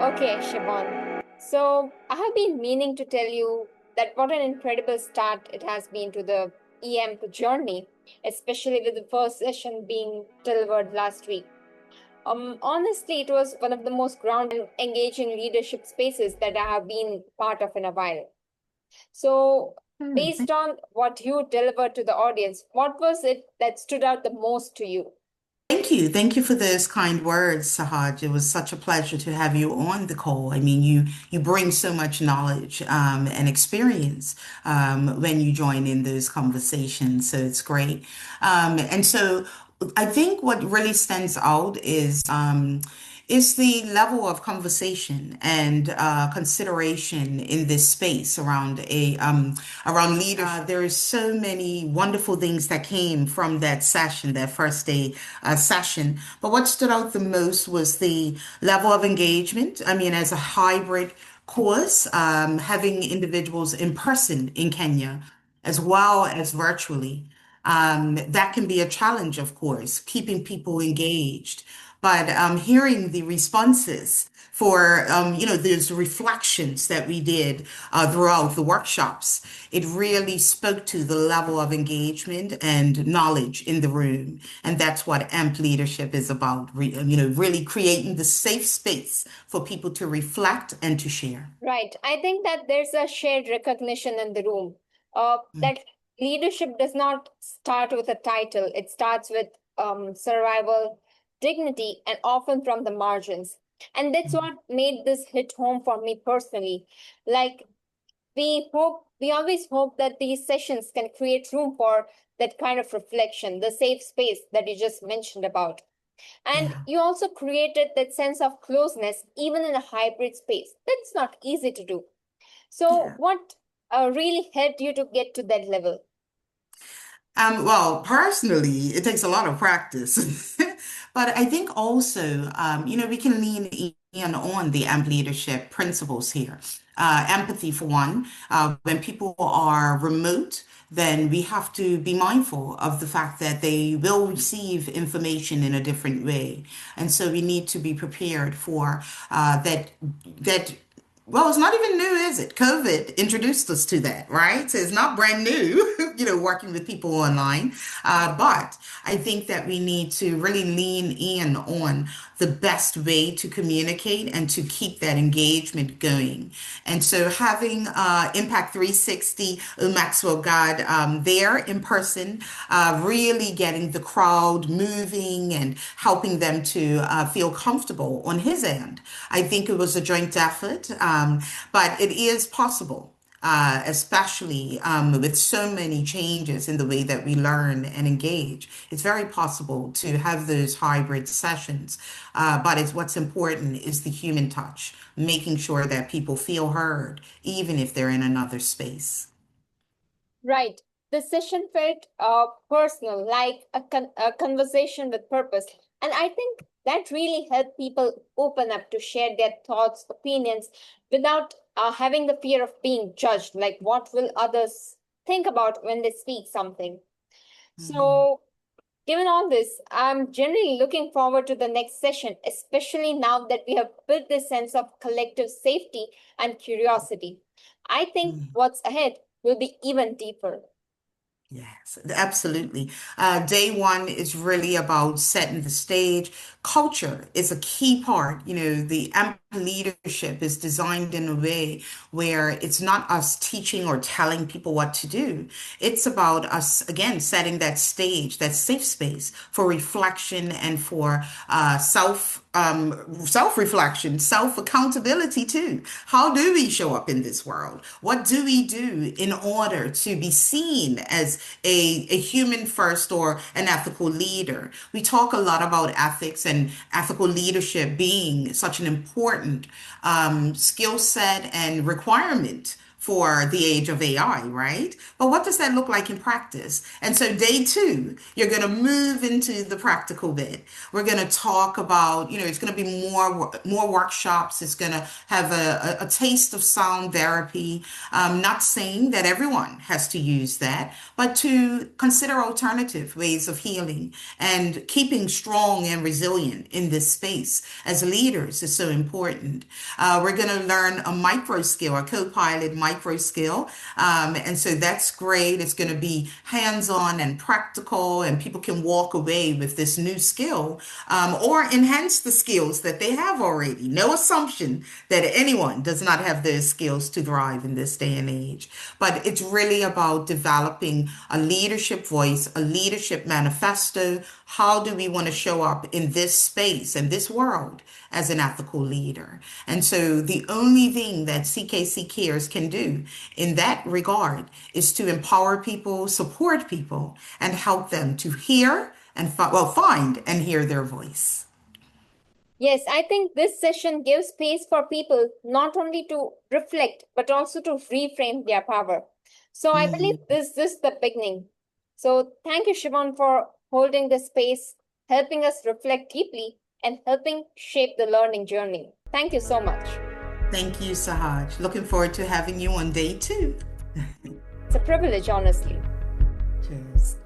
Okay, Shavon. So, I have been meaning to tell you that what an incredible start it has been to the EM journey, especially with the first session being delivered last week. Honestly, it was one of the most grounded and engaging leadership spaces that I have been part of in a while. So, Hmm, based on what you delivered to the audience, what was it that stood out the most to you? Thank you. Thank you for those kind words, Sahaj. It was such a pleasure to have you on the call. I mean, you bring so much knowledge and experience when you join in those conversations. So it's great. And so I think what really stands out is the level of conversation and consideration in this space around leadership. There is so many wonderful things that came from that session, that first day session. But what stood out the most was the level of engagement. I mean, as a hybrid course, having individuals in person in Kenya as well as virtually. That can be a challenge, of course, keeping people engaged. But hearing the responses for, those reflections that we did throughout the workshops, it really spoke to the level of engagement and knowledge in the room. And that's what AMP leadership is about, really creating the safe space for people to reflect and to share. Right. I think that there's a shared recognition in the room. That leadership does not start with a title, it starts with survival, dignity, and often from the margins. And that's what made this hit home for me personally. Like, we always hope that these sessions can create room for that kind of reflection, the safe space that you just mentioned about. And Yeah. you also created that sense of closeness even in a hybrid space. That's not easy to do. So, Yeah. what really helped you to get to that level? Well, personally, it takes a lot of practice. But I think also, we can lean in on the AMP leadership principles here. Empathy, for one. When people are remote, then we have to be mindful of the fact that they will receive information in a different way. And so we need to be prepared for that well, it's not even new, is it? COVID introduced us to that, right? So it's not brand new, working with people online. But I think that we need to really lean in on the best way to communicate and to keep that engagement going. And so having Impact 360, Maxwell God there in person, really getting the crowd moving and helping them to feel comfortable on his end. I think it was a joint effort, but it is possible. Especially with so many changes in the way that we learn and engage, it's very possible to have those hybrid sessions. But it's what's important is the human touch, making sure that people feel heard, even if they're in another space. Right. The session felt personal, like a conversation with purpose. And I think that really helped people open up to share their thoughts, opinions, without having the fear of being judged. Like, what will others think about when they speak something? Mhm. So, given all this, I'm generally looking forward to the next session, especially now that we have built this sense of collective safety and curiosity. I think what's ahead will be even deeper. Yes, absolutely. Day one is really about setting the stage. Culture is a key part. The AMP leadership is designed in a way where it's not us teaching or telling people what to do. It's about us, again, setting that stage, that safe space for reflection and for self-reflection, self-accountability too. How do we show up in this world? What do we do in order to be seen as a human first or an ethical leader? We talk a lot about ethics and ethical leadership being such an important skill set and requirement for the age of AI, right? But what does that look like in practice? And so day two, you're going to move into the practical bit. We're going to talk about, it's going to be more workshops. It's going to have a taste of sound therapy. Not saying that everyone has to use that, but to consider alternative ways of healing and keeping strong and resilient in this space as leaders is so important. We're going to learn a micro skill, a co-pilot micro skill. And so that's great. It's going to be hands-on and practical, and people can walk away with this new skill or enhance the skills that they have already. No assumption that anyone does not have those skills to thrive in this day and age. But it's really about developing a leadership voice, a leadership manifesto. How do we want to show up in this space and this world as an ethical leader? And so the only thing that CKC Cares can do in that regard is to empower people, support people, and help them to hear and find and hear their voice. Yes, I think this session gives space for people not only to reflect, but also to reframe their power. So I believe this is the beginning. So thank you, Chavon, for holding this space, helping us reflect deeply, and helping shape the learning journey. Thank you so much. Thank you, Sahaj. Looking forward to having you on day two. It's a privilege, honestly. Cheers.